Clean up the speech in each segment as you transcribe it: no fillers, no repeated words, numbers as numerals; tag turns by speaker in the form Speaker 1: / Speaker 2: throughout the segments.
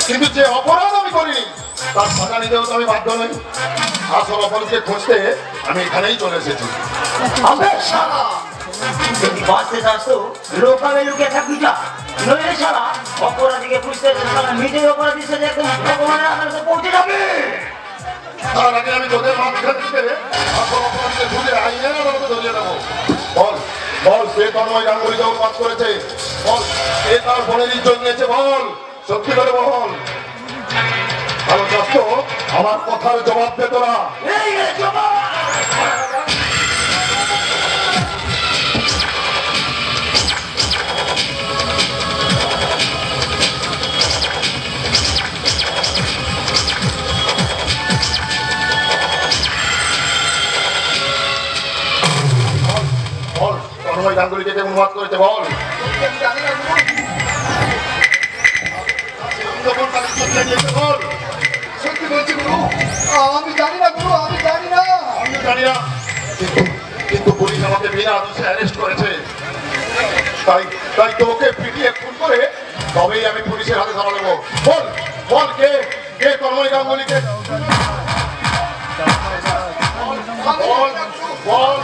Speaker 1: কিন্তু যে অপরাধ আমি করিনি তার সাজা নিতেও তো আমি বাধ্য নই। আসল অপরাধকে খুঁজতে আমি এখানেই চলে এসেছি।
Speaker 2: আবে শালা যদি বাঁচতে চাস তো লোকালে লুকিয়ে থাকবি যা, নইলে শালা অপরাধীকে খুঁজতে শালা নিজের অপরাধী সাথে একদম ভগবানের আদালতে পৌঁছে যাবে।
Speaker 1: তার আগে আমি তোদের মাঝখান থেকে আসল অপরাধকে খুঁজে আইনের আদালতে ধরিয়ে দেবো। বল বল, সে তন্ময় গাঙ্গুলি যখন কাজ করেছে, বল সে তার বোনের ইজ্জত নিয়েছে, বল সত্যি করে বল। ভালো চাস তো আমার কথার জবাব দে তোরা।
Speaker 2: এই রে জবাব।
Speaker 1: বল তন্ময় গাঙ্গুলিকে কে অনুবাদ করেছে, বল। বল
Speaker 3: সত্যি বলছি গুরু, আমি জানি না গুরু, আমি জানি না।
Speaker 1: আমি জানি না, কিন্তু পুলিশ আমাকে বিনা দোষে অ্যারেস্ট করেছে। তাই তাই তোকে পিটিয়ে খুন করে তবেই আমি পুলিশের হাতে ধরা দেবো। বল বল, কে কে তন্ময় গাঙ্গুলিকে? বল বল।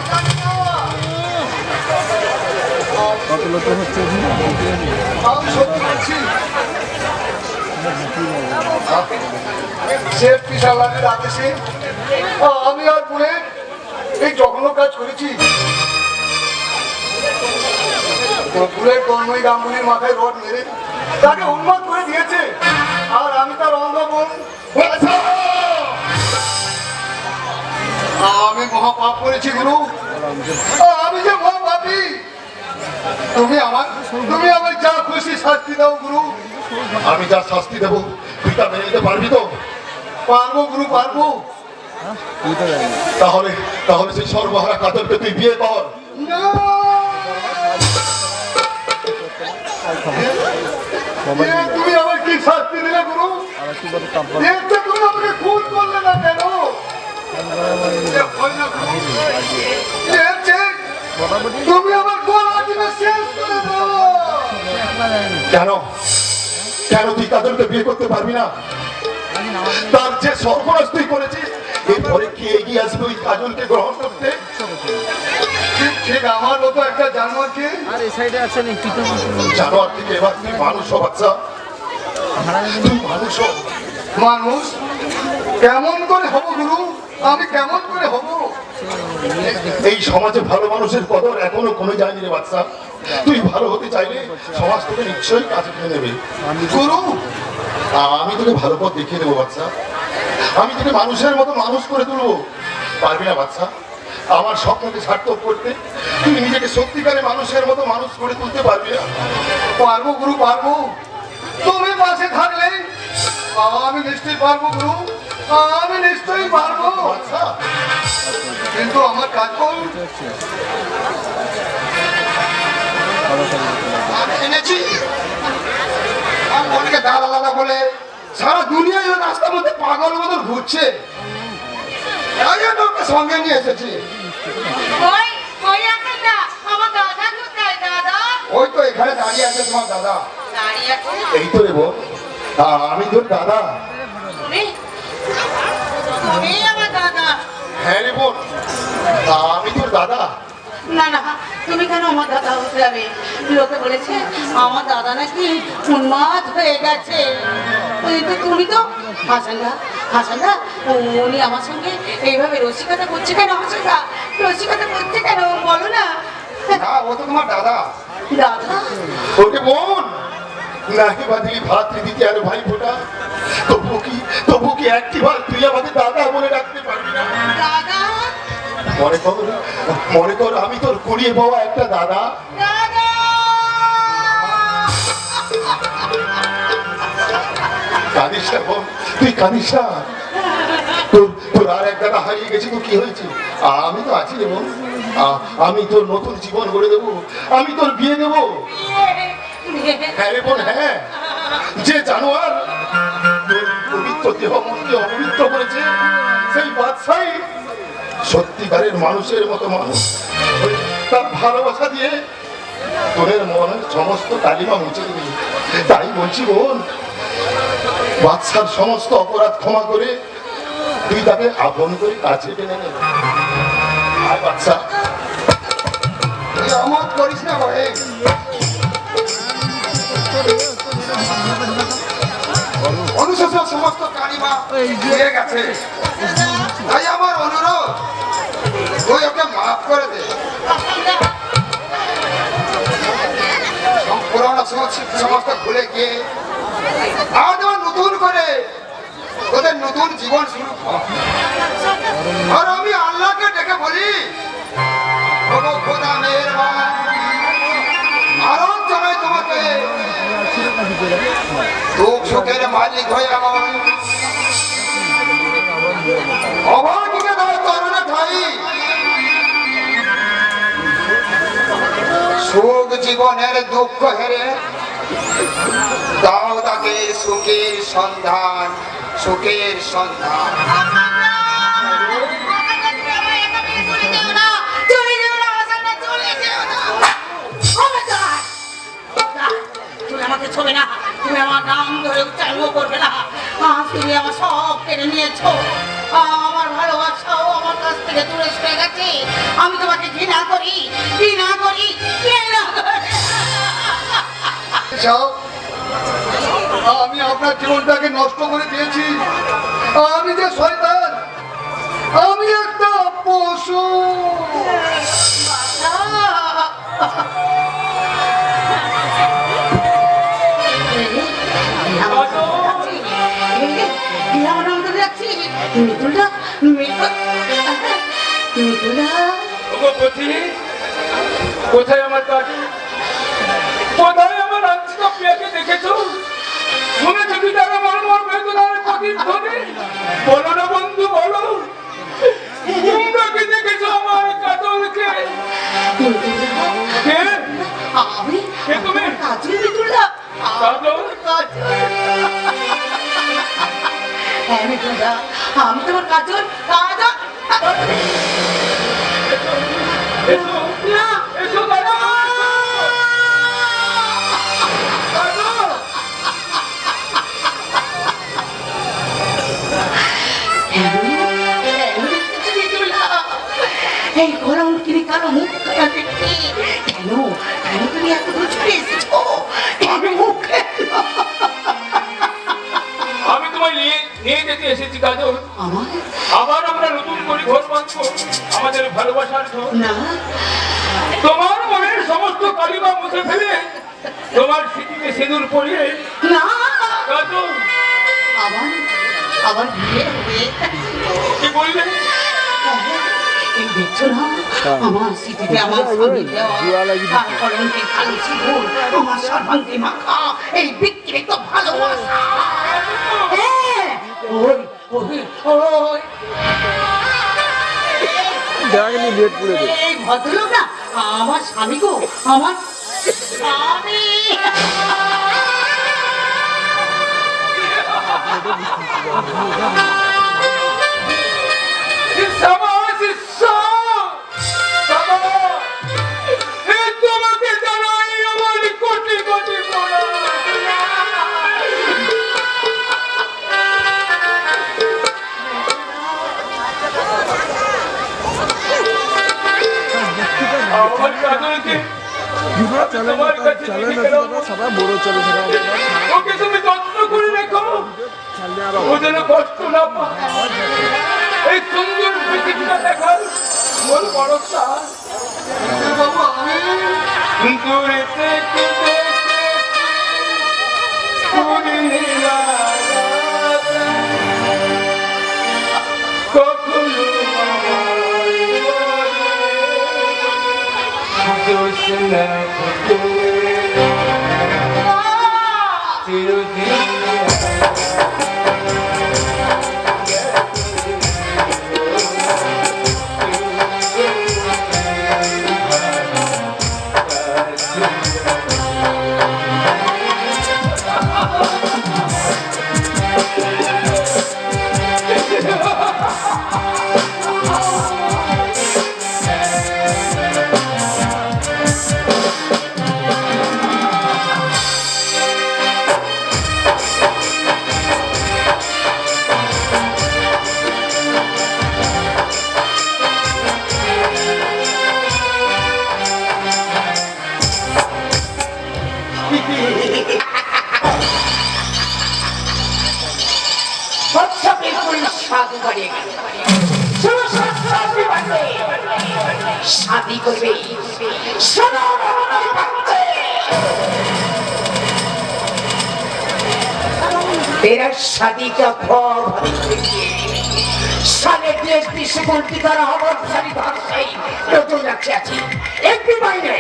Speaker 3: আমি সত্যি বলছি, শেখ পিসালানের আদেশে আমি আর বুড়ে এই জঘন্য কাজ করেছি। বুড়ের তন্ময় গাঙ্গুলির মাথায় রড মেরে তাকে উন্মাদ করে দিয়েছে, আর আমি তার অন্ধ বোন। আমি মহাপাপ করেছি গুরু, আমি যে মহাপাপী। তুমি আমার যা খুশি শাস্তি দাও গুরু।
Speaker 1: আমি যা শাস্তি দেবো তুই তা মেনে নিতে পারবি তো?
Speaker 3: পারবো গুরু, পারবো।
Speaker 1: তাহলে তাহলে সেই সর্বহারা কাতরকে তুই বিয়ে কর।
Speaker 3: না! তুমি আমার কি শাস্তি দিলে গুরু? তুমি আমাকে খুন করলে না কেন? তুমি আমার গলা টিপে শেষ করে দাও।
Speaker 1: কেন কেন তুই কাজলকে বিয়ে করতে পারবি না? তার যে সর্বনাশ তুই করেছিস, এরপরে কি এগিয়ে আসবে ওই কাজলকে গ্রহণ করতে?
Speaker 3: ঠিক আমার মতো একটা জানোয়ারকে।
Speaker 1: জানোয়ার থেকে এবার তুই মানুষ হ বাচ্চা, তুই মানুষ হ।
Speaker 3: মানুষ কেমন করে হব গুরু? আমি কেমন করে হব?
Speaker 1: এই সমাজে ভালো মানুষের কদর এখনো কমে যায়নি রে বাচ্চা। তুই ভালো হতে চাইলে সমাজ তোকে নিশ্চয়ই কাছে টেনে নেবে।
Speaker 3: গুরু,
Speaker 1: আমি তোকে ভালো পথ দেখিয়ে দেবো বাচ্চা। আমি তোকে মানুষের মতো মানুষ করে তুলবো। পারবি না বাচ্চা আমার স্বপ্নকে সার্থক করতে? তুই নিজেকে সত্যিকারে মানুষের মতো মানুষ করে তুলতে পারবি না?
Speaker 3: পারবো গুরু, পারবো। তুমি পাশে থাকলে আমি নিশ্চয়ই পারবো গুরু, আমি নিশ্চয়ই পারবো।
Speaker 1: বাচ্চা
Speaker 3: কিন্তু আমার কাজ কর। আমি এনেছি আর অনেকে দাদা দাদা বলে সারা দুনিয়ায় ওই রাস্তার মধ্যে পাগল মতো ঘুরছে। তাই জন্য ওকে সঙ্গে নিয়ে এসেছি। ওই তো এখানে দাঁড়িয়ে আছে তোমার দাদা।
Speaker 1: এই তো রে বোন, আমি তোর দাদা। হ্যাঁ রে বোন, আমি তোর দাদা।
Speaker 4: না না, তুমি কেন আমার দাদা হতে যাবে? লোকে বলেছে আমার দাদা নাকি উন্মাদ হয়ে গেছে। কিন্তু তুমি তো হাসানদা উনি আমার সঙ্গে এইভাবে রসিকতা করছে কেন? হাসানদা রসিকতা করছে কেন বলো না?
Speaker 3: না, ও তো তোমার দাদা।
Speaker 4: দাদা?
Speaker 1: ওরে বোন, নাহি বাদিলি ভাতৃ দিতে আর ভাই ফোটা, তবু কি একটিবার তুই আমাকে দাদা বলে ডাকতে পারবি না?
Speaker 4: দাদা?
Speaker 1: মনে কর আমি তোর কুড়িয়ে পাওয়া একটা দাদা।
Speaker 4: দাদা?
Speaker 1: কাঁদিস না বোন, তুই কাঁদিস না। তোর আর এক দাদা হারিয়ে গেছে তো কি হয়েছে? আমি তো আছি রে বোন। আমি তোর নতুন জীবন গড়ে দেবো, আমি তোর বিয়ে দেবো। হ্যাঁ রে বোন, হ্যাঁ। যে জানোয়ার তোর পবিত্র দেহ মনকে অপবিত্র করেছে, সেই বাদশাই সত্যিকারের মানুষের মতো মানুষ তার ভালোবাসা দিয়ে তোর মনের সমস্ত কালিমা মুছে দিবি। তাই বলছি বোন, বাচ্চার সমস্ত অপরাধ ক্ষমা করে তুই তাকে আপন করে কাছে টেনে নে। আয় বাচ্চা।
Speaker 3: তুই অমত করিস না ভাই। অনুশোচনা সমস্ত কালিমা হয়ে গেছে, তাই আমার অনুরোধ তুই ওকে মাফ করে দে। পুরোনো সমস্ত ভুলে গিয়ে আজ আমার নতুন করে ওদের নতুন জীবন শুরু কর। আর আমি আল্লাহকে ডেকে বলি, ওগো খোদা মেহেরবান, আরাম জানাই তোমাকে, দুঃখ সুখের মালিক হয়ে আমার অভাগীকে দাও করোনা ঠাই, সুখ জীবনের দুঃখ হেরে দাও তাকে সুখের সন্ধান, সুখের সন্ধান।
Speaker 4: আমাকে ছবে না, তুমি আমার নাম ধরে উচ্চারণ করবে না। আজ তুমি আমার সব কেড়ে নিয়েছো, আমার ভালোবাসাও আমার কাছ থেকে দূরে সরে গেছে। আমি তোমাকে ঘৃণা করি, ঘৃণা করি, ঘৃণা করি।
Speaker 3: আমি আপনার জীবনটাকে নষ্ট করে দিয়েছি, আমি যে শয়তান, আমি একটা পশু।
Speaker 5: কোথায় আমার কাজে, কোথায় আমার আজকে প্রিয়াকে দেখেছো? শুনেছো কি তারা মর্মর বেদনার প্রদীপ ধরে? বলো না বন্ধু, বলো তোমরা কি দেখেছো আমার কাজলকে? কে? কে তুমি? কাজল?
Speaker 4: আমি তোমার কাজল, কাজল।
Speaker 5: এসো
Speaker 4: না,
Speaker 5: এসো দাদা, কাজল।
Speaker 4: এই গরম কিনে কারো মুখ কাটা দেখতে কেন, কেন তুমি এত দূর ছুটে এসেছো? কেন
Speaker 5: আমি তোমায় নিয়ে যেতে এসেছি কাজল।
Speaker 4: আমার
Speaker 5: আবার আমরা নতুন করে ঘর বাঁধবো, আমাদের ভালোবাসার ঘর।
Speaker 4: না,
Speaker 5: তোমার মনের সমস্ত কালিমা মুছে ফেলে তোমার স্মৃতিতে সিঁদুর পরিয়ে
Speaker 4: না,
Speaker 5: কাজল।
Speaker 4: আবার আবার বিয়ে হবে।
Speaker 5: কি বললে?
Speaker 4: এই দেখছো না, আমার স্মৃতিতে আমার স্বামী দেওয়া আর কলঙ্কের কালো সিঁদুর, আমার সর্বাঙ্গে মাখা এই বিকৃত ভালোবাসা। হ্যাঁ, ওই ওই ওই এই ভদ্রলোক না আমার স্বামী গো, আমার স্বামী।
Speaker 5: সাবাস, সাবাস। তোমাকে জানাই আমার কোটি কোটি প্রণাম। আমার কাজলকে তোমার কাছে রেখে গেলাম। ওকে তুমি যত্ন করে রেখো, ও যেন কষ্ট না পায়। এই সুন্দর পৃথিবীটা দেখার মোর বড় চাষ। দূরে থেকে কখনো দোষ না চিরদিন
Speaker 2: স্বচ্ছ বিলকুল সাধু বাড়িয়ে গেল शादी करबे तेरा शादी का ख्वाब साले देश से बोलती करा हमार सारी बात सही तो लक्ष्य अच्छी एक भी महीने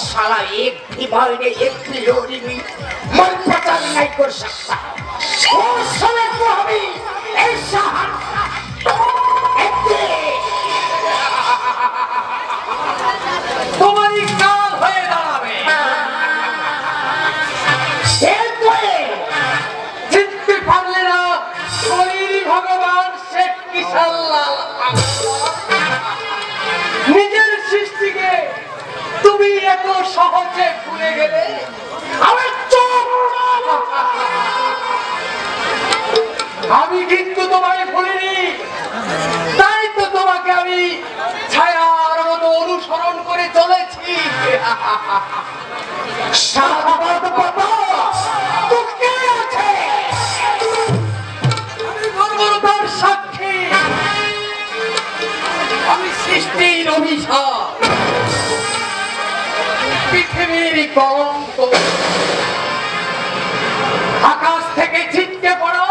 Speaker 2: साला एक भी महीने एक भी लोरी में मन पता नहीं कर सकता वो समय को हमें ऐसा
Speaker 5: তোমারই কাল হয়ে দাঁড়াবে জিততে পারলে না শরীর ভগবান শেখ কিশানলাল নিজের সৃষ্টিকে তুমি এত সহজে ভুলে গেলে আমার চোখ আমি কিন্তু তোমায় ভুলিনি তাই তো তোমাকে আমি ছায়ার মতো অনুসরণ করে চলেছি গর্বতার সাক্ষী আমি সৃষ্টির অভিশাপ পৃথিবীর কলঙ্ক আকাশ থেকে ছিটকে পড়া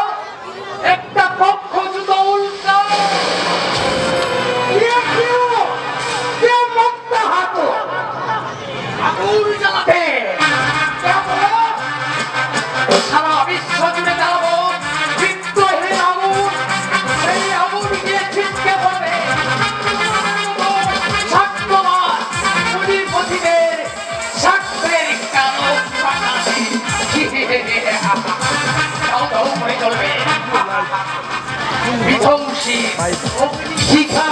Speaker 5: একটা পক্ষচ্যুত উল্কা আগুন জ্বালাতে সারা বিশ্ব জুড়ে জ্বালাবো বিদ্রোহের আগুন সেই আগুন গিয়ে ছিটকে পড়ে স্বার্থবান পুঁজিপতিদের স্বার্থের কালো প্রাণালী দাও দাও করে চলবে বিধ্বংসী শিখা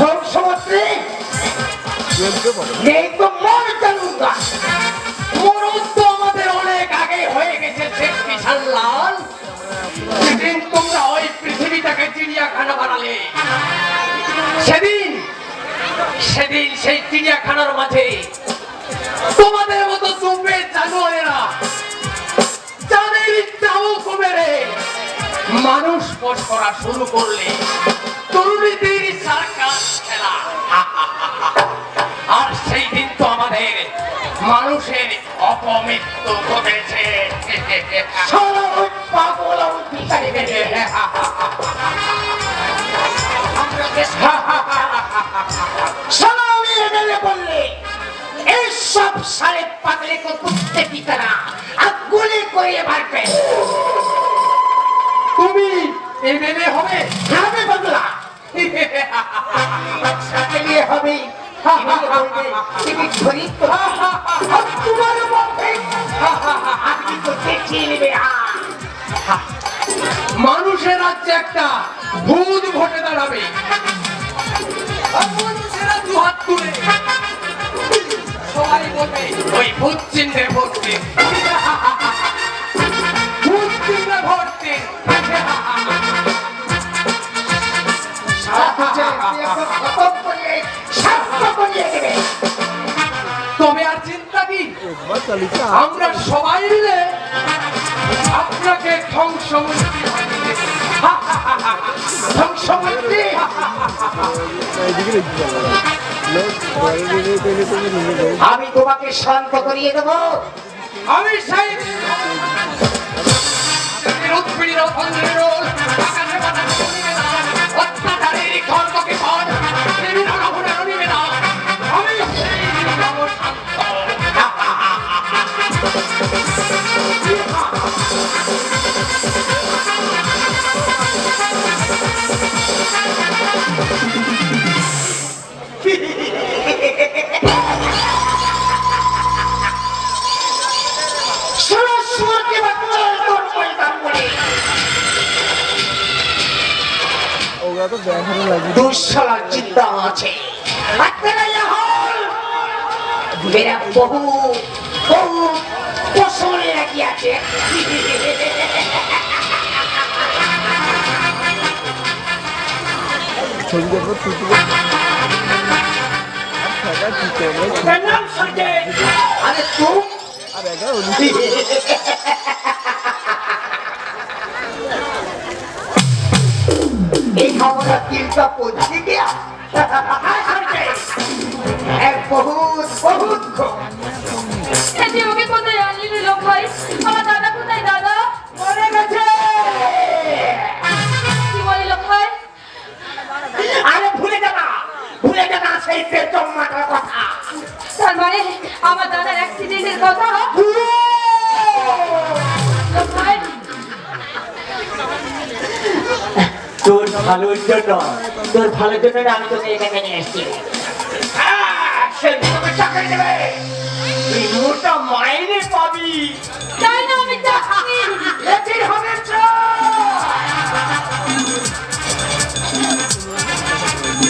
Speaker 5: ধ্বংসমাত্রে নেই তো মর চালুকা মরণ তো আমাদের অনেক আগে হয়ে গেছে শেখ কিশানলাল যেদিন তোমরা ওই পৃথিবীটাকে চিড়িয়াখানা বানালে সেদিন সেই চিড়িয়াখানার মাঝে তোমাদের মতো দুবে জানোয়ারেরা যাদের চাবুক মেরে মানুষ বশ করা শুরু করলে তরুণীদের সার্কাস খেলা আর সেই দিন তো আমাদের মানুষের অপমৃত্যু ঘটেছে
Speaker 2: বললে এইসব সাড়ে পাগলে কুত্তে পিতারা আর গুলি করে মারবে
Speaker 5: তুমি এমএলএ হবে
Speaker 2: হবে বাংলা लिए হবে টিকিট খরিদ তো তোমার মধ্যে আপনি তো দেখিয়ে নেবে
Speaker 5: মানুষের রাজ্যে একটা ভূত ভোটে দাঁড়াবে আর মানুষেরা দু হাত তুলে সবাই বলবে ওই ভূত চিহ্নে ভোট দিন ভূত চিহ্নে ভোট দিন তবে আর চিন্তা কি আমরা সবাই মিলে আপনাকে ধ্বংসমূর্তি
Speaker 2: আমি তোমাকে শান্ত করিয়ে দেবো
Speaker 5: আমি সেই উৎপীড়িত ভঞ্জের আকাশে বাতাসে উড়িবে না অত্যাচারের খড়গকে খড় বিভিন্ন রকমের উড়িবে না আমি সেই শান্ত
Speaker 2: দুঃশালার চিন্তা আছে মেরা বহু বহু পশমে রাখি আছে আরে তুম का पूछ गया बहुत बहुत खूब
Speaker 6: এতে ওকে কোথায় আনলি রে লোক ভাই? আমার দাদা কোথায় দাদা?
Speaker 2: মরে গেছে
Speaker 6: কি বলি লোক ভাই?
Speaker 2: আরে ভুলে যাবা সেই পেটম মাটার কথা
Speaker 6: তার মানে আমার দাদার অ্যাক্সিডেন্টের কথা? লোক ভাই
Speaker 2: তোর ভালোর জন্য আমি তোকে এখানে নিয়ে এসেছি সে তোকে চাকরি দেবে তুই মোটা মাইনে পাবি
Speaker 6: তাই না আমি চাকরি
Speaker 2: এটির হবে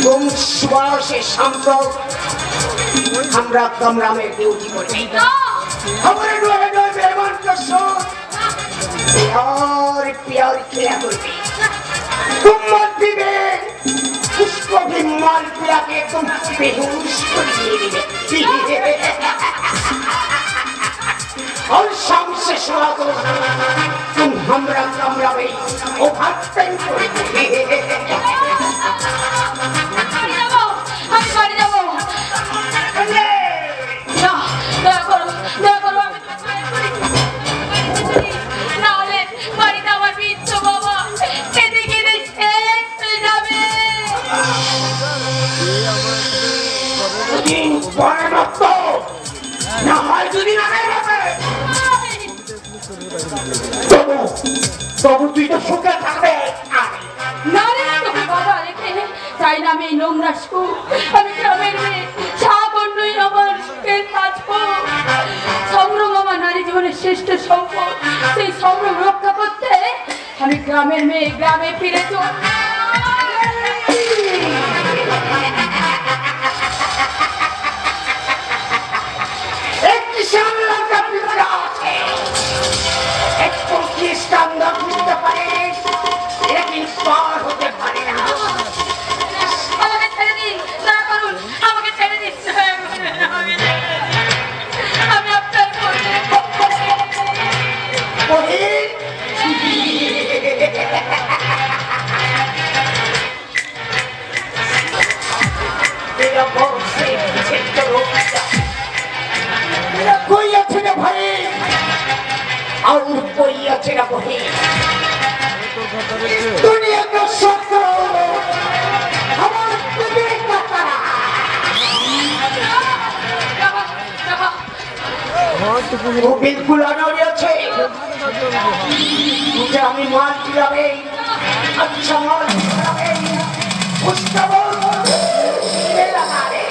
Speaker 2: तुम सुबह से शाम तक हमरा कमरा में ड्यूटी करते
Speaker 6: না
Speaker 2: हमारे डोए डोए मेहमान के साथ प्यार किया करते तुम मत पीबे उसको भी माल पिला के तुम बेहोश कर दिए और शाम से सुबह को तुम हमरा कमरा में ओवर टाइम करते
Speaker 6: আমি বাড়ি যাবো না দয়া করো আমি না হলে বাড়িতে আমার বিচ্ছ বাবা খেতে খেতে শেষ হয়ে যাবে
Speaker 2: দুদিন পরে রক্ত না হয় দুদিন আগে হবে তবু তুই তো সুখে থাকবে
Speaker 6: না রে তোকে বাবা রেখে তাই না আমি এই নোংরা সুখ আমি গ্রামের মেয়ে সাগন্যই আমার সুখের থাকবো সম্ভ্রম আমার নারী জীবনের শ্রেষ্ঠ সম্পদ সেই সম্ভ্রম রক্ষা করতে আমি গ্রামের মেয়ে গ্রামে ফিরে চল
Speaker 2: एक किसान लड़का पिता है एक पाकिस्तान का पिता पड़े लेकिन पार होते पारे ना
Speaker 6: আমাকে ছেড়ে দিন দয়া করুন আমাকে ছেড়ে দিন আমি আপনার
Speaker 2: वही तेरा बहुत से पीछे चलो मेरा कोई अच्छे ना भाई और कोई अच्छे ना वही दुनिया का शौक हमारे तुम्हें का तारा वो बिल्कुल अनाड़ी अच्छे मुझे हमें माल खिलावे अच्छा माल खिलावे उसका बोल मेरा नारे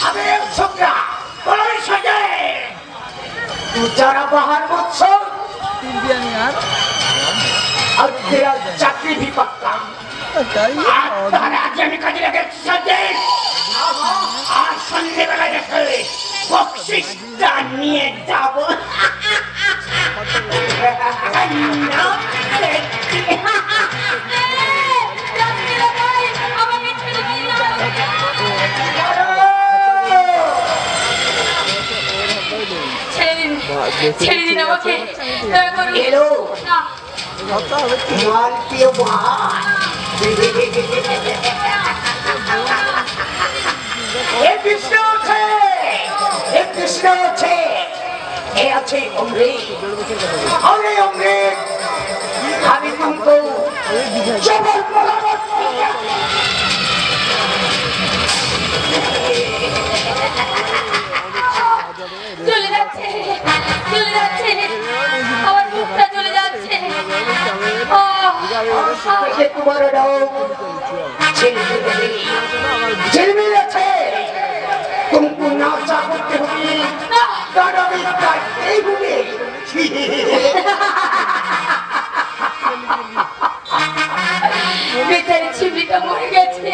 Speaker 2: अबे छोकरा बोलो सजे तू जरा बाहर मत सो और तेरा चाकरी भी पक्का आज আমি কাজে লাগে সজে আর সন্ধ্যেবেলা দেখে বক্সিসটা নিয়ে যাব
Speaker 6: আমাকে ছেড়ে দিন আমাকে দয়া করুন
Speaker 2: এলো
Speaker 6: না
Speaker 2: মাল পিও বাহার एक कृष्ण छे ये अच्छे अमृत और ये अमृत अभी तुमको जबल मलावट
Speaker 6: চলে যাচ্ছে আমার বুকটা চলে যাচ্ছে
Speaker 2: ये तुम्हारा नाम झिलमिल छे तुमको नाचा करते हुए गाना भी गाते हुए
Speaker 6: বেচারি ছিমড়িটা মরে গেছে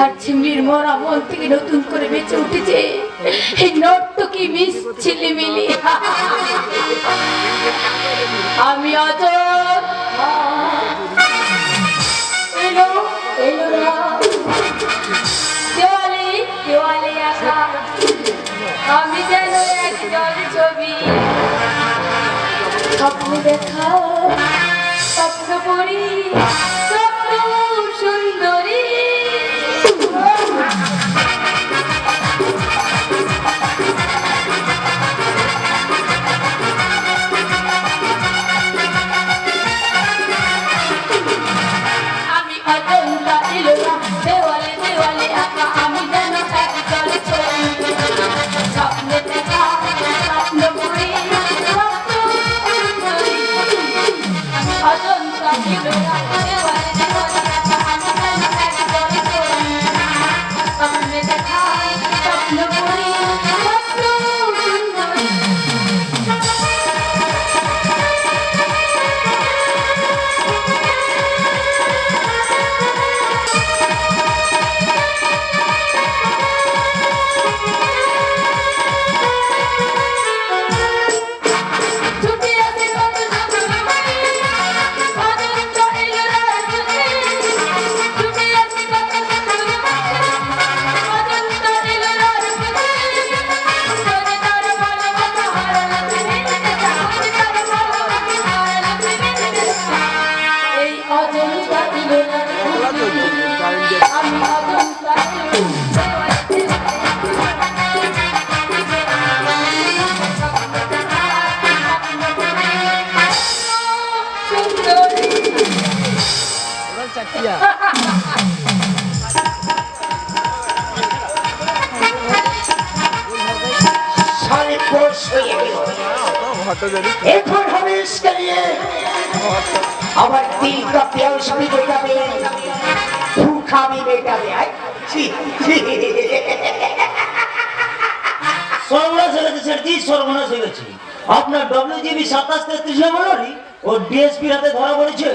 Speaker 6: আর ছিমড়ির মরা মন থেকে নতুন করে বেঁচে উঠেছে এই নর্তকী মিস ঝিলিমিলি আমি আজ দেওয়ালে আঁকা আমি যেন এক জল ছবি স্বপ্নে দেখা স্বপ্ন পরি স্বপ্ন সুন্দরী আমি অজন্তা ইলোরা দেওয়ালে দেওয়ালে আঁকা আমি যেন এক জল ছবি স্বপ্নে দেখা স্বপ্ন পরি স্বপ্ন সুন্দরী আমি অজন্তা ইলোরা দেওয়ালে দেওয়ালে আঁকা আমি যেন এক জল ছবি স্বপ্নে দেখা স্বপ্ন পরি স্বপ্ন সুন্দরী ছুটে আসে কত সময় অজন্তা ইলোরা ছুটে আসে কত সময় অজন্তা ইলোরা তোরে তার ভালোবাসা হারালাম তোরে তার ভালোবাসা হারালাম এই অজন্তা ইলোরা আমি অজন্তা
Speaker 2: सारे कोर्स হয়ে গেল এখন হবে इसके लिए আবার দিল का प्यास भी মেটাবে भूखा भी মেটাবে আই
Speaker 7: সর্বনাশ হয়ে গেছে স্যার, কি সর্বনাশ হয়ে গেছে? আপনার WGB 2733 নম্বর লরি ও ডিএসপির হাতে ধরা পড়েছে।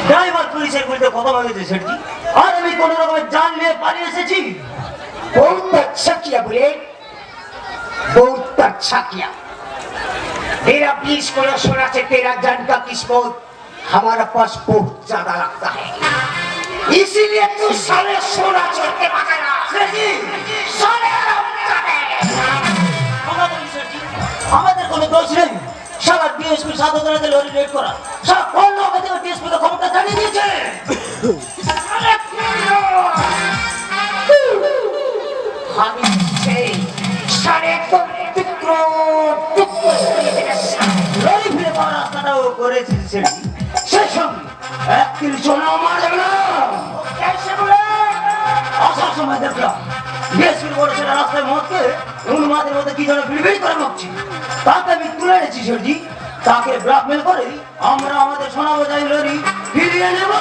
Speaker 7: ড্রাইভার পুলিশের বিরুদ্ধে কথা বলেছে স্যারজি, আর আমি কোন রকমের জান নিয়ে পালিয়ে এসেছি।
Speaker 2: बहुत अच्छा किया बुले बहुत अच्छा किया मेरा 20 से तेरा जान का किस्मत हमारा पास बहुत ज्यादा लगता है इसीलिए तू सारे सोना छोड़ते बचेगा सारे
Speaker 7: আমাদের কোনো দোষ নেই। সারা ডিএসপি 7 লরি রেড করা, সারা কোন লোক থেকে ডিএসপি কে ক্ষমতা জানিয়ে দিয়েছে।
Speaker 2: हम से सारे को टुकड़ो टुकड़ो
Speaker 7: লরি ফিরে পাওয়ার রাস্তাটাও করেছে স্যারজি। সেই সঙ্গে এক কিলো সোনা মারা গেল।
Speaker 2: कैसे बोले
Speaker 7: আসার সময় দেখলাম ডিএসপির বড় ছেলে রাস্তায় মদকে উন্মাদের মধ্যে কি যেন বিড়বিড় করে বকছে। তাকে আমি তুলে এনেছি স্যারজি। তাকে ব্ল্যাকমেল করে আমরা আমাদের সোনা বোঝাই লরি ফিরিয়ে নেব।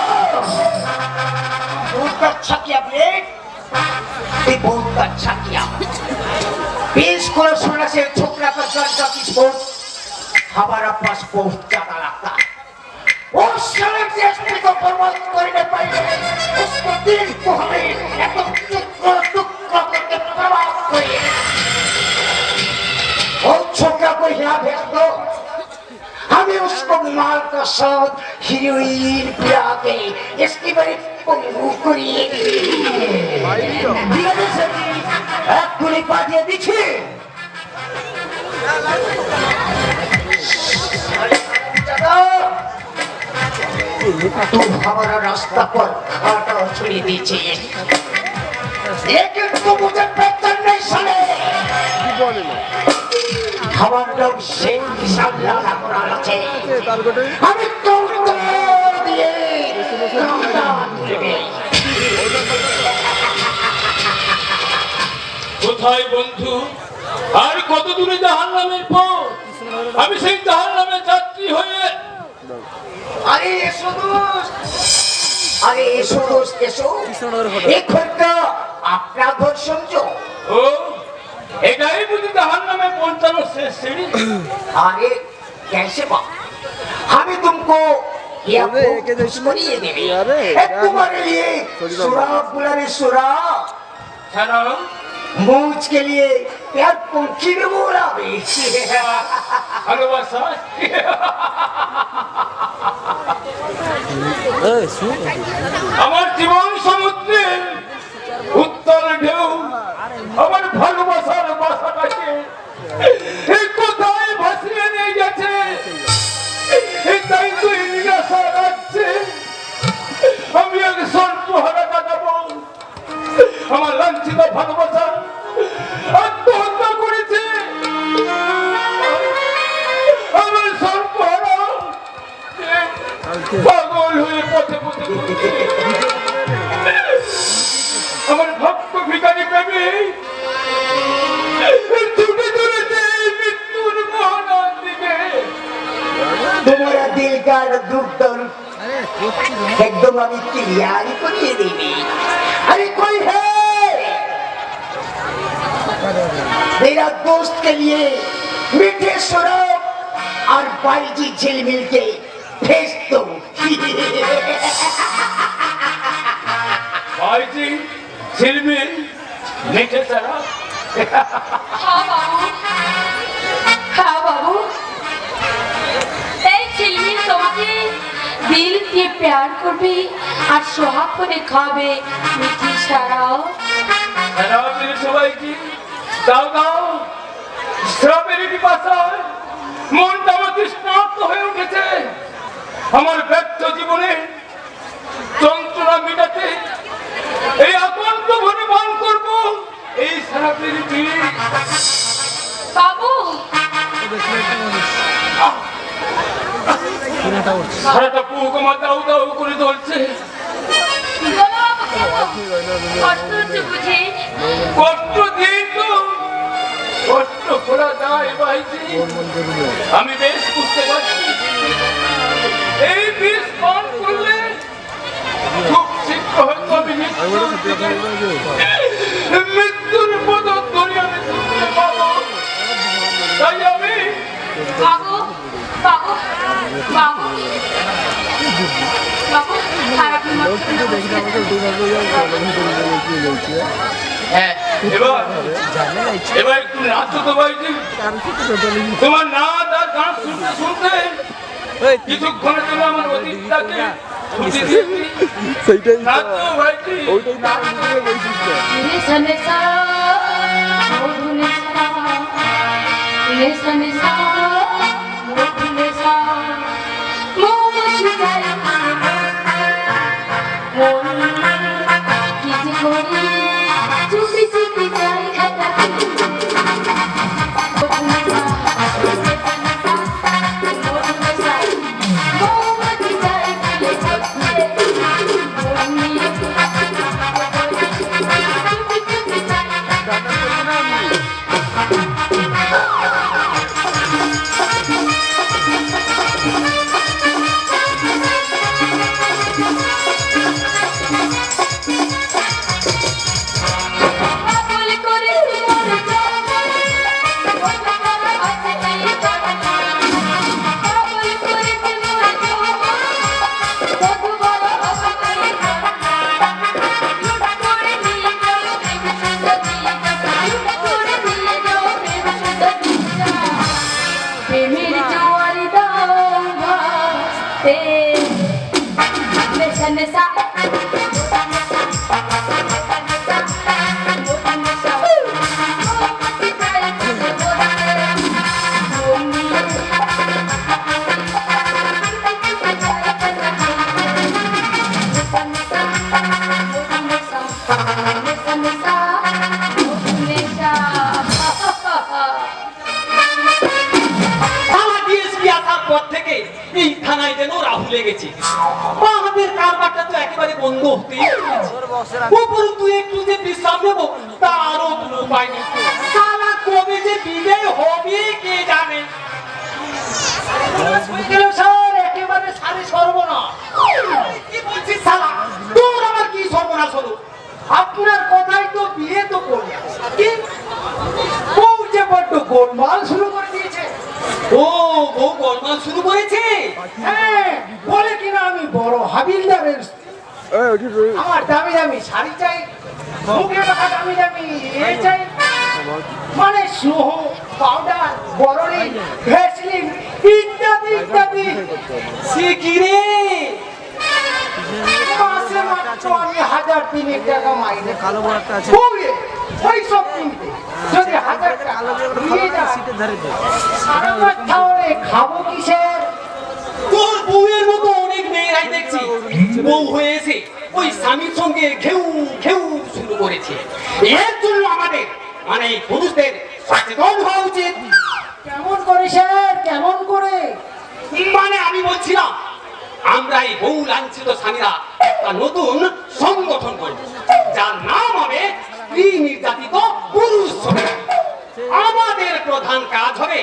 Speaker 2: बहुत अच्छा किया ब्लेड ये बहुत अच्छा किया 20 से छोकरा का जल का किस्मत हमारा पास बहुत ज्यादा लगता है उस सारे डीएसपी को बर्बाद करने पड़े उसको दिल को हमें एकदम टुकड़ा टुकड़ा करके बर्बाद करिए वो छोकरा को यहाँ भेज दो हमें उसको माल का साथ हीरोइन पिला के इसकी बड़ी पंगू करिए
Speaker 7: ঠিক আছে স্যারজি, এক্ষুনি পাঠিয়ে দিচ্ছি।
Speaker 2: तू हमारा रास्ता पर कांटा छुरी दीजिए लेकिन तू मुझे पहचान नहीं सके हमारा लोग शेख किसान लाला पुराना थे हमें तोड़ दिए कांटा छुरी
Speaker 5: কোথায় বন্ধু, আর কত দূরে জাহান্নামের পথ? আমি সেই জাহান্নামের যাত্রী হয়ে
Speaker 2: अरे यशो दोस्त यशो एक घंटा अपना घर समझो
Speaker 5: ও এটাই বুঝি জাহান্নামে পৌঁছানোর শেষ সিঁড়ি?
Speaker 2: अरे कैसे बात हमें तुमको यह दुश्मनी देंगे तुम्हारे लिए सुराग बुलाने सुराग
Speaker 5: ছাড়া
Speaker 2: मूछ के लिए प्यार पंखी में बोला भी
Speaker 5: ভালোবাসা আমার জীবন সমুদ্রে উত্তাল ঢেউ আমার ভালোবাসার বাসাটাকে আমার ভক্ত ভিখারি প্রেমী ছুটে চলেছে মৃত্যুর মোহনার দিকে।
Speaker 2: तुम्हारा दिल का दुख दर्द एकदम अभी क्लियर करिए देवी। अरे कोई है मेरा दोस्त के लिए मीठे शराब और बाईजी झिलमिल के भेज दो।
Speaker 5: ভাইজি ঝিলমিল মিঠে সারা।
Speaker 6: हाँ बाबू, हाँ बाबू, এই ঝিলমিল তোমাকে দিল দিয়ে প্যার করবে আর সোহাগ করে খাবে মিঠি সারাও।
Speaker 5: সারাও দিলে সবাইকে দাও দাও। স্ট্রবেরি পিপাসায় মনটা আমার তৃষ্ণার্ত হয়ে উঠেছে। আমার ব্যর্থ জীবনে যন্ত্রণা মেটাতে এই আকন্ত ভরে পান করব এই সারাপের বিয়ে।
Speaker 6: বাবু,
Speaker 5: সারাটা বুক আমার দাউ দাউ করে ধরছে।
Speaker 6: কষ্ট হচ্ছে বুঝি?
Speaker 5: কষ্ট দিয়ে তো কষ্ট খোলা যায় ভাইজি। আমি বেশ বুঝতে পারছি এই বিষ পান করলে খুব শীঘ্র হয়তো আমি মৃত্যুর পদ ধরে আমি শুনতে পাবো। তাই আমি
Speaker 6: বাবু, বাবু, বাবু, বাবু, আর আপনি
Speaker 5: হ্যাঁ এবার একটু নাচো তো ভাইজি। তোমার নাচ আর গান শুনতে শুনতে কিছুক্ষণের জন্য আমার অতীতটাকে ছুটি দিয়েছি। নাচো ভাইজি।
Speaker 6: নেশা নেশা মধু নেশা নেশা নেশা মধু নেশা মৌমাছি যায় মন কি যে করি চুপি চুপি যাই খাতা মধু নেশা মধু নেশা মৌমাছি যায় ফুলে ফুলে মন নিয়ে
Speaker 8: এই থানায় যেন রাহুল লেগেছে। আমাদের কারবারটা তো একেবারে বন্ধ হতে উপরন্তু একটু যে বিশ্রাম নেবো তারও কোনো উপায় নেই। সালা কবে যে বিদায় হবে কে জানে। একেবারে সারি সর্বনাশ। কি বলছিস সালা? তোর আমার কি সর্বনাশ হলো? আপনার কথাই তো বিয়ে তো করবে কি বউ যে বড্ড গোলমাল শুরু করে দিয়েছে। ও বউ গোলমাল শুরু করেছে? হ্যাঁ, বলে কিনা আমি বড় হাবিলদারের আমার দামি দামি শাড়ি চাই, মুখে মাখা দামি দামি এ চাই, মানে স্নেহ পাউডার বরণি ভ্যাসলিন ইত্যাদি ইত্যাদি। সে কি রে? মাসে মাত্র আমি 1000 টাকা মাইনে কালো বড়টা আছে ওই সব কিনতে যদি 1000 টাকা নিয়ে যা সারা মাস তাহলে খাবো কিসের? তোর বউয়ের মতো অনেক মেয়েরাই দেখছি বউ হয়েছে ওই স্বামীর সঙ্গে ঘেউ ঘেউ শুরু করেছে। এর জন্য আমাদের মানে পুরুষদের সচেতন হওয়া উচিত। কেমন করে স্যার, কেমন করে? মানে আমি বলছিলাম আমরা এই বহু লাঞ্ছিত স্বামীরা একটা নতুন সংগঠন করব। নির্যাতিত পুরুষ শ্রমিক। আমাদের প্রধান কাজ হবে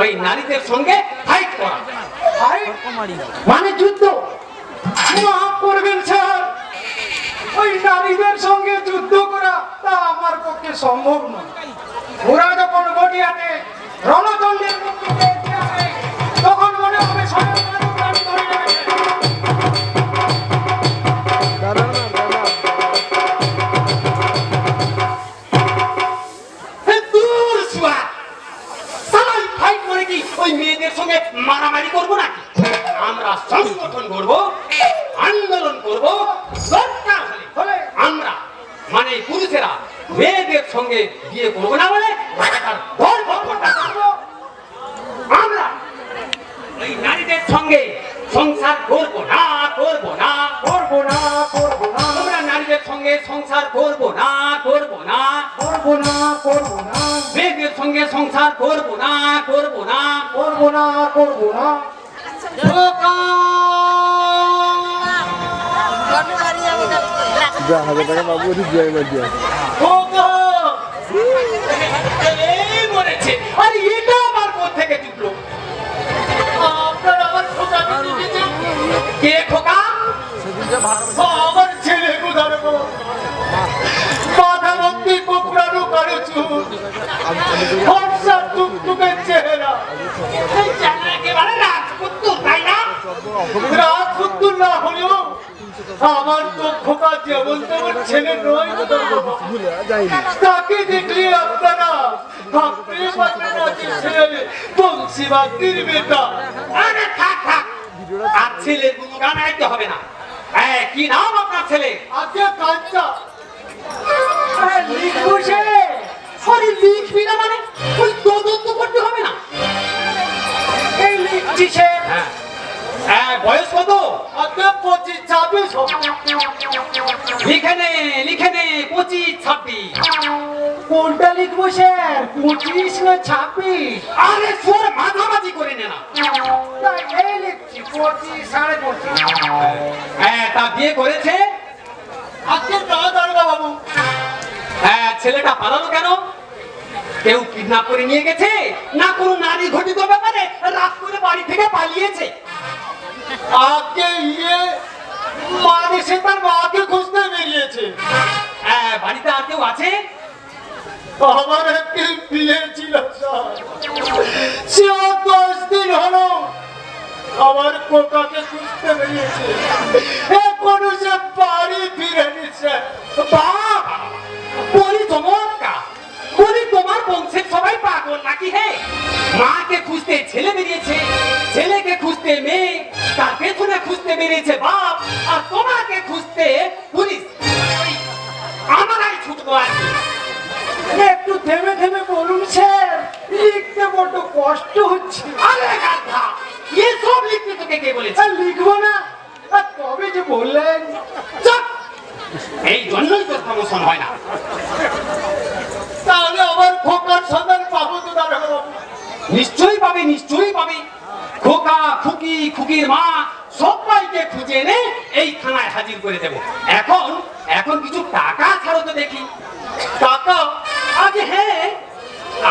Speaker 8: ওই নারীদের সঙ্গে ফাইট করা।
Speaker 5: মানে যুদ্ধ? মাফ করবেন স্যার, ওই নারীদের সঙ্গে যুদ্ধ করা তা আমার পক্ষে সম্ভব নয়। ওরা যখন গটিয়াতে রণদণ্ডের মুখে পেয়েছে আমায়, তখন মনে হবে স্বয়ং আমি ধরে নেবে।
Speaker 8: দূর শুয়া। সালা ওই ফাইট করে কি ওই মেয়েদের সঙ্গে মারামারি করবো নাকি? আমরা সংগঠন করব, আন্দোলন করব, দরকার হলে আমরা মানে পুরুষেরা মেয়েদের সঙ্গে বিয়ে করবো না বলে তার ধর্ম ঘটা করবো। আমরা ওই নারীদের সঙ্গে সংসার করবো না, করবো না,
Speaker 5: করবো না, করবো না,
Speaker 8: আমরা নারীদের সঙ্গে সংসার করবো না, করবো না,
Speaker 5: করবো না, করবো না,
Speaker 8: মেয়েদের সঙ্গে সংসার করবো না, করবো না,
Speaker 5: করবো না, করবো না।
Speaker 8: এই মরেছে। আরে এটা আমার কোথা থেকে জুটলো?
Speaker 5: আপনার আমার খোঁজা দিয়েছে।
Speaker 8: কে খোকা?
Speaker 5: আমার ছেলে কোথায় গো? মাথা ভর্তি কোকড়ানো কালো চুল, ফর্সা টুকটুকে চেহারা।
Speaker 8: এই ছেলে একেবারে রাজপুত্র, তাই না?
Speaker 5: রাজপুত্র না হলেও আমার তো খোকা যেমন তেমন ছেলে নয় গো বাবা। তাকে দেখলে আপনারা ভাবতে পারবেন না যে ছেলে বংশী বাগদির বেটা।
Speaker 8: আরে থাক থাক, আর ছেলের গুণগান গাইতে হবে না। কি নাম আপনার ছেলে?
Speaker 5: আজকে কাঞ্চা। লিখবো সে?
Speaker 8: আরে লিখবি না মানে ওই তদন্ত করতে হবে না?
Speaker 5: এই লিখছি সে।
Speaker 8: বয়স কত?
Speaker 5: আজকে 25-26 হবে।
Speaker 8: লিখে নে, লিখে নে, 25-26।
Speaker 5: কোনটা লিখবো স্যার, 25 না 26?
Speaker 8: আরে সোর মাঝামাঝি করে নে না।
Speaker 5: তাই এই লিখছি 25, 25.5।
Speaker 8: তা বিয়ে করেছে?
Speaker 5: আজকে দাঁড়া বাবু।
Speaker 8: ছেলেটা পালালো কেন? কেউ কিডন্যাপ করে নিয়ে গেছে না কোনো নারী ঘটিত ব্যাপারে রাত করে বাড়ি থেকে পালিয়েছে?
Speaker 5: আজকে মানে সে তার মাকে খুঁজতে বেরিয়েছে।
Speaker 8: বাড়িতে আর কেউ আছে?
Speaker 5: আমার একটি বিয়ে ছিল স্যার, সে 10 দিন হলো আমার কোকাকে খুঁজতে বেরিয়েছে। এখনো সে বাড়ি ফিরেনি স্যার।
Speaker 8: বাবা, বলি চমৎকার। বলি তোমার বংশের সবাই পাগল নাকি? হে, মাকে খুঁজতে ছেলে বেরিয়েছে, ছেলেকে খুঁজতে মেয়ে, তার পেছনে খুঁজতে বেরিয়েছে বাপ, আর তোমাকে খুঁজতে পুলিশ। ওই আমার আগে ছুটবো আর কি?
Speaker 5: একটু থেমে থেমে বলুন স্যার, লিখতে বড্ড কষ্ট হচ্ছে।
Speaker 8: আরে গাধা, এসব লিখতে তোকে কে বলেছে?
Speaker 5: আর লিখবো না? আর কবে যে বললেন?
Speaker 8: চুপ! এই জন্যই তোর প্রমোশন হয় না।
Speaker 5: তাহলে আমার খোকার সন্ধান পাবো তো দাঁড়া বাবু?
Speaker 8: নিশ্চয়ই পাবে, নিশ্চয়ই পাবে। খোকা, খুকি, খুকির মা সবাইকে খুঁজে এনে এই থানায় হাজির করে দেবো। এখন এখন কিছু টাকা ছাড়ো তো দেখি।
Speaker 5: টাকা?
Speaker 8: আগে হ্যাঁ,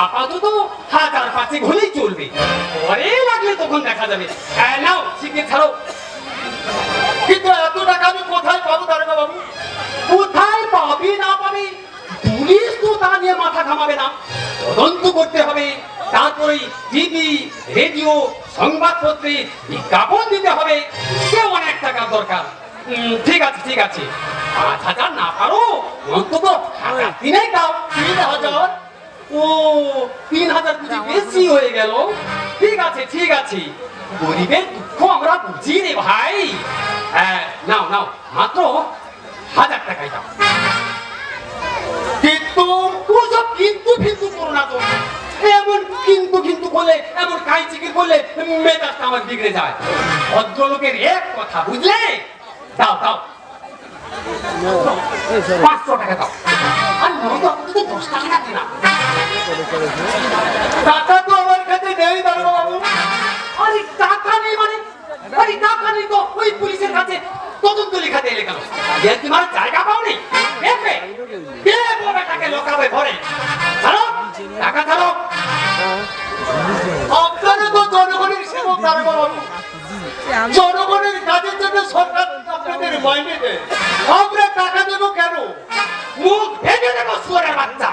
Speaker 8: আপাতত 1000-5 হলেই চলবে, পরে লাগলে তখন দেখা যাবে। নাও শিখিয়ে ছাড়ো।
Speaker 5: কিন্তু এত টাকা আমি কোথায় পাবো দাঁড়া বাবু?
Speaker 8: কোথায় পাবি না পাবি পুলিশ তো তা নিয়ে মাথা ঘামাবে না, তদন্ত করতে হবে। তারপরে টিভি, রেডিও, সংবাদপত্রে বিজ্ঞাপন দিতে হবে, সে অনেক টাকার দরকার। ঠিক আছে ঠিক আছে, 5000 না পারো অন্তত 1000 দাও।
Speaker 5: 3000?
Speaker 8: ও 3000 বুঝি বেশি হয়ে গেল। ঠিক আছে ঠিক আছে, গরিবের দুঃখ আমরা বুঝি রে ভাই। নাও নাও, মাত্র 1000 টাকাই দাও।
Speaker 5: কিন্তু
Speaker 8: ওসব কিন্তু কিন্তু করো না তো। এমন কিন্তু কিন্তু করলে, এমন কাইচিকি করলে মেজাজটা আমার বিগড়ে যায়। ভদ্রলোকের এক কথা, বুঝলে? দাও দাও, 500 টাকা দাও। আর নয়তো আপনাকে 10 টাকা লাগবে না।
Speaker 5: টাকা তো আমার কাছে নেই দাঁড়া বাবু।
Speaker 8: আরে টাকা নেই মানে? আরে টাকা নেই তো ওই পুলিশের কাছে তদন্ত লেখাতে এলে কেন? তোমার জায়গা পাও নেই? দেখবে কে বড়টাকে লোক বাবু, জনগণের কাজের জন্য সরকার আপনাদের মাইনে দেয়, আমরা টাকা দেবো কেন? মুখ ভেঙে দেবো শুয়োরের বাচ্চা।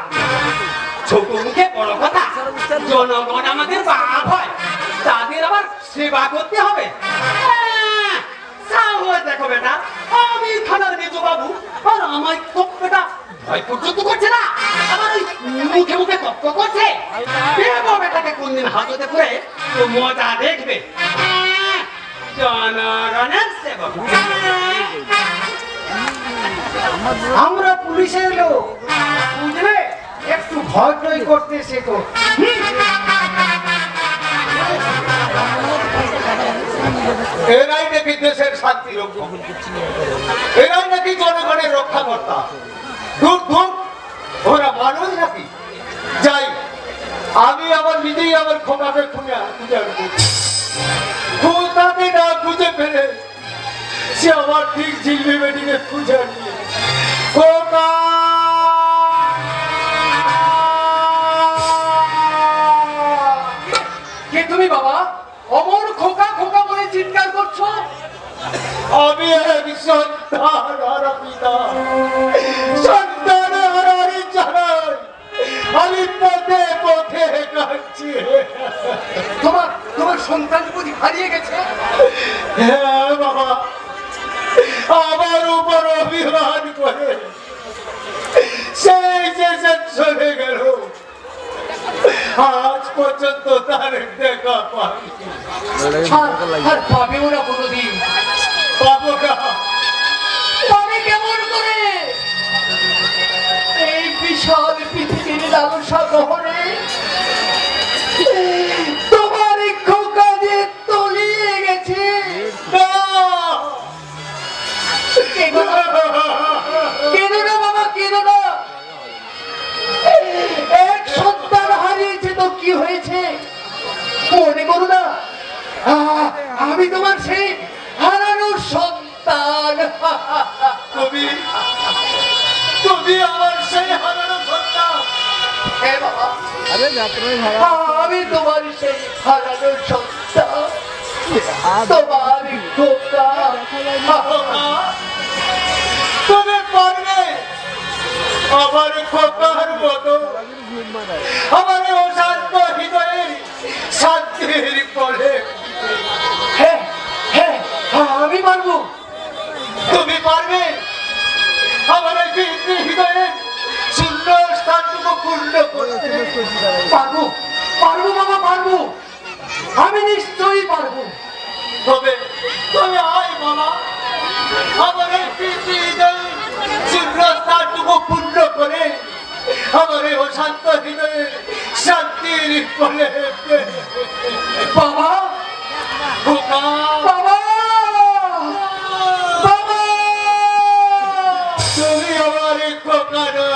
Speaker 8: ছোট মুখে বড় কথা, জনগণ আমাদের বাপ হয়, তাদের আবার সেবা করতে হবে। দেখো বেটা, আমি থানার মেজো বাবু, আর আমার তো বেটা ভয় পর্যন্ত করছে না, আমার ওই মুখে মুখে তক্ক করছে। দেবো বেটাকে কোনদিন হাজতে করে তো মজা দেখবে। জনগণের সেবক। আমরা পুলিশের লোক, বুঝলে, একটু ভয় টয় করতে শেখো। এরাই নাকি দেশের শান্তি রক্ষক, এরাই নাকি জনগণের রক্ষাকর্তা। দূর দূর, ওরা মানুষ নাকি? যাই, আমি আবার নিজেই আবার খোকাকে খুঁজে খোকাকে না খুঁজে ফেলে সে আমার ঠিক ঝিলবে বেটিকে খুঁজে নিয়ে। খোকা! কে তুমি বাবা? অমর খোকা খোকা বলে চিৎকার করছো? আমি এক সন্তান হারা পিতা, সন্তান হারারি জানাই আমি পথে পথে কাটছি। তোমার তোমার সন্তান বুঝি হারিয়ে গেছে? হ্যাঁ বাবা, আমার উপর অভিমান করে সেই যে চলে গেল, আজ পর্যন্ত তার দেখা পাইনি। আর পাবেও না কোনোদিন। পাবো না, পাবে কেমন করে? এই বিশাল পৃথিবীর লালসা গহনে তোমার খোকা যে তলিয়ে গেছে। কেন না বাবা, কেন না? এক সন্তান হারিয়েছে তো কি হয়েছে? মনে করো না, আমি তোমার সেই হারানোর সন্তান। তুমি তুমি আমার সেই হারানো সন্তান। হ্যাঁ বাবা, আমি তোমার সেই হারানো সন্তান, তোমার খোকা। তুমি পারবে আমার খোকার মতো আমার অশান্ত হৃদয়ে শান্তির পরে? হ্যাঁ হ্যাঁ, আমি পারবো। তুমি পারবে আমার হৃদয়ে শূন্য স্থানটুকু পূর্ণ করতে? পারবো, পারবো বাবা, পারবো, আমি নিশ্চয়ই পারবো। তবে তবে আয় বাবা, আমার হৃদয়ে শূন্য স্থানটুকু পূর্ণ করে আমার অশান্ত হৃদয়ে শান্তির ফলে। বাবা, বাবা, বাবা, তুমি আমার খোকানো,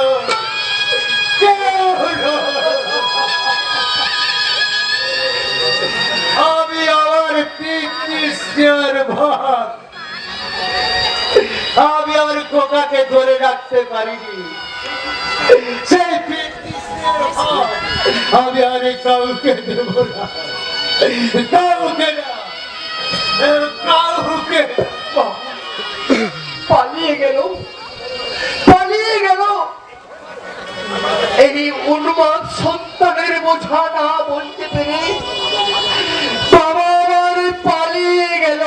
Speaker 8: আমি আমার পিতৃস্নেহের ভাগ আমি আমার খোকাকে ধরে রাখতে পারিনি। সেই পিতৃস্নেহের ভাগ আমি আর কাউকে দেব না, কাউকে না, কাউকে। পালিয়ে গেল, পালিয়ে গেল এই উন্মাদ সন্তানের বোঝা না বলতে পেরে। বাবা আমার পালিয়ে গেল।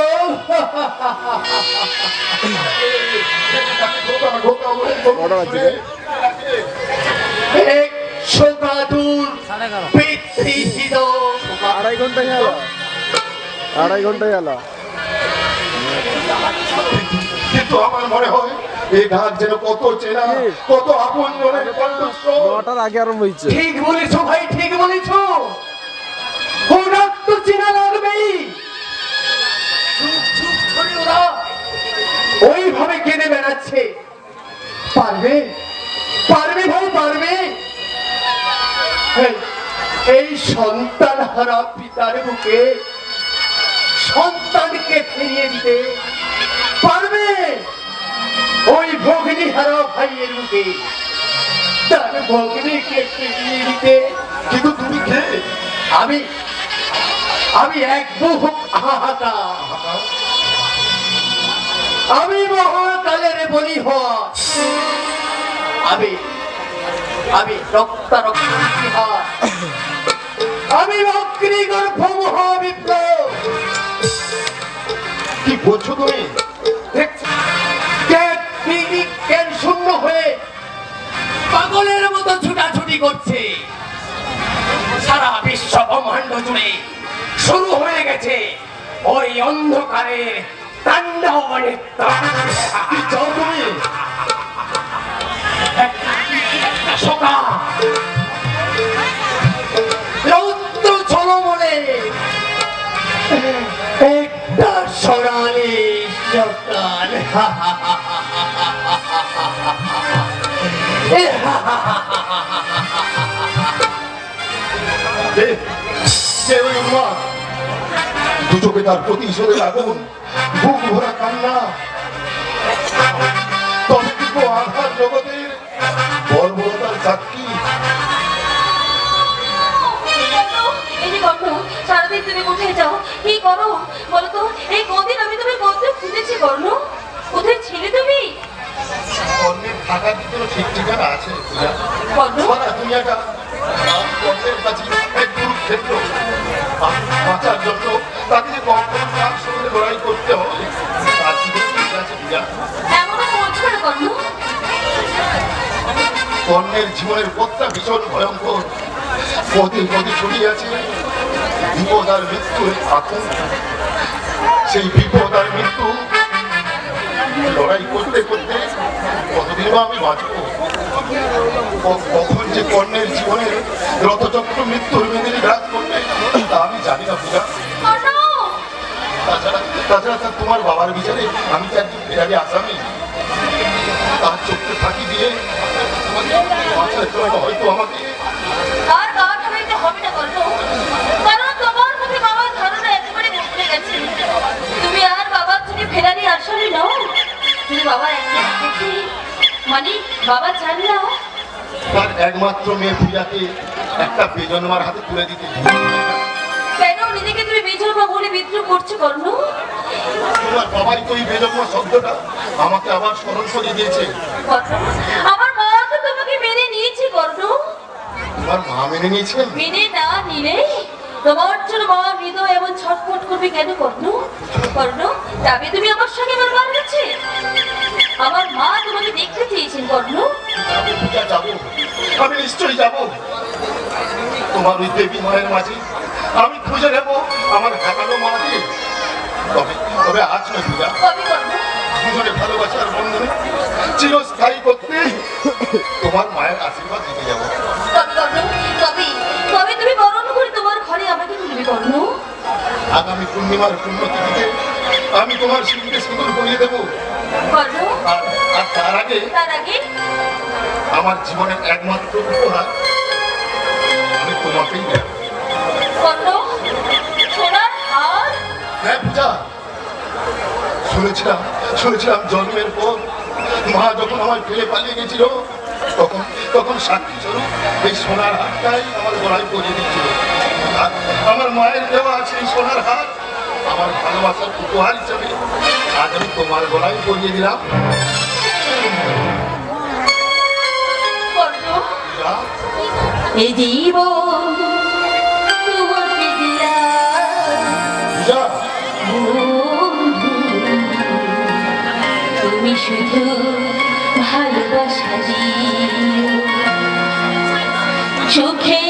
Speaker 9: আড়াই ঘন্টায় গেল।
Speaker 1: কিন্তু আমার মনে হয় এই ডাক যেন কত চেনা, কত আপন জনের কণ্ঠস্বর।
Speaker 9: 9টার আগে আরম্ভ হয়েছে।
Speaker 8: ঠিক বলেছো ভাই, ঠিক বলেছো। ও ডাক তো চেনা লাগবেই। চুপ চুপ করে ওরা ওইভাবে কেঁদে বেড়াচ্ছে। পারবে, পারবে ভাই, পারবে এই সন্তান হারা পিতার বুকে সন্তানকে ফিরিয়ে দিতে? পারবে ওই ভগ্নী হারা ভাইয়ের বুকে তার ভগ্নীকে ফিরিয়ে দিতে?
Speaker 1: কিন্তু তুমি কে?
Speaker 8: আমি আমি এক মুখ হাহাকা, আমি মহাকালের বলি হওয়া, আমি রক্তারক্ত ইতিহাস, আমি অগ্নিগর্ভ মহাবিপ্লব।
Speaker 1: কি বলছো তুমি?
Speaker 8: জ্ঞান শূন্য হয়ে পাগলের মতো ছুটাছুটি করছে। সারা বিশ্ব ব্রহ্মাণ্ড জুড়ে শুরু হয়ে গেছে ওই অন্ধকারের তাণ্ডব নৃত্য।
Speaker 1: কি চাও তুমি?
Speaker 8: শোকা রৌদ্র ঝলমলে একটা সোনালি সকাল।
Speaker 1: দু চোখে তার প্রতিশোধের আগুন, বুক ভরা কান্না, তবে কিন্তু আধার জগতের বর্বরতার সাক্ষী।
Speaker 6: এই যে কর্ণ, সারাদিন তুমি কোথায় যাও, কি করো বলো তো? এই কদিন আমি তুমি কত খুঁজেছি কর্ণ, কোথায় ছিলে তুমি?
Speaker 1: অন্যের থাকার ভিতরে ঠিক ঠিকানা আছে পূজা।
Speaker 6: কর্ণ,
Speaker 1: সারা দুনিয়াটা অন্যের কাছে এক কুরুক্ষেত্র। বাঁচার জন্য তাকে যে কখন তার সঙ্গে লড়াই করতে হবে তার কি ঠিক আছে পূজা?
Speaker 6: এমনও বলছো না কর্ণ?
Speaker 1: কর্ণের জীবনের পথটা ভীষণ ভয়ঙ্কর। পথে পথে ছড়িয়ে আছে বিপদ আর মৃত্যুর আতঙ্ক। সেই বিপদ আর মৃত্যু লড়াই করতে করতে কতদিন আমি বাঁচবো? কখন যে কর্ণের জীবনের রথচক্র মৃত্যুর মেদিনী গ্রাস করবে তা আমি জানি না পূজা।
Speaker 6: কর্ণ,
Speaker 1: তাছাড়া তোমার বাবার বিচারে আমি তো একজন ফেরারি আসামি। তার চোখে ফাঁকি দিয়ে বাঁচার জন্য হয়তো আমাকে
Speaker 6: আর গা ঢাকাইতে হবে না কর্ণ, কারণ তোমার মুখে বাবার ধারণা একেবারে বদলে গেছে। তুমি আর বাবার থেকে ফেরারি আসলে নও, তুমি বাবার একটা দেখি, মানে বাবা চান না
Speaker 1: তার একমাত্র মেয়ে পূজাকে একটা বেজন্মার হাতে তুলে দিতে।
Speaker 6: কেন নিজেকে তুমি বেজন্মা বলে বিদ্রোহ করছো কর্ণ?
Speaker 1: তোমার বাবাই তো এই বেজন্মা শব্দটা আমাকে আবার স্মরণ করিয়ে দিয়েছে।
Speaker 6: কর্ণ, আমার মা তো তোমাকে মেনে নিয়েছে কর্ণ।
Speaker 1: তোমার মা মেনে নিয়েছেন?
Speaker 6: মেনে না নিলে তোমার জন্য মা হৃদয় এমন ছটফট করবে কেন কর্ণ? কর্ণ, যাবে তুমি আমার সঙ্গে আমার মার কাছে? আমার মা তোমাকে দেখতে চেয়েছেন কর্ণ।
Speaker 1: যাবো পূজা, যাবো, আমি নিশ্চয়ই যাবো। তোমার ওই দেবী মায়ের মাঝে আমি খুঁজে নেবো আমার হারানো মাকে। তবে তবে আজ নয় পূজা,
Speaker 6: কবে কর্ণ?
Speaker 1: দুজনে ভালোবাসার বন্ধনে চিরস্থায়ী করতে তোমার মায়ের আশীর্বাদ দিতে যাবো।
Speaker 6: কবে কর্ণ? কবে কবে তুমি বরণ করে তোমার ঘরে আমাকে তুলবে কর্ণ?
Speaker 1: আগামী পূর্ণিমার পুণ্যতিথিতে আমি তোমার সিঁড়িতে সিঁদুর পরিয়ে দেবো।
Speaker 6: কর্ণ,
Speaker 1: আর আর তার আগে
Speaker 6: তার আগে
Speaker 1: আমার জীবনের একমাত্র উপহার আমি তোমাকেই দেব।
Speaker 6: কর্ণ, সোনার হার?
Speaker 1: হ্যাঁ পূজা, শুনেছিলাম জন্মের পর মা যখন আমার ফেলে পালিয়ে গেছিল তখন সাক্ষী স্বরূপ এই সোনার হাতটাই আমার গলায় পরিয়ে দিচ্ছিল। আর আমার মায়ের দেওয়া আছে এই সোনার হাত আমার ভালোবাসার উপহার হিসেবে আজ আমি তোমার গলায় পরিয়ে দিলাম।
Speaker 6: কর্ণ,
Speaker 1: পূজা,
Speaker 6: এই জীবন তোমাকে দিলাম
Speaker 1: পূজা,
Speaker 6: বন্ধু, তুমি শুধু ভালোবাসা দিও, চোখে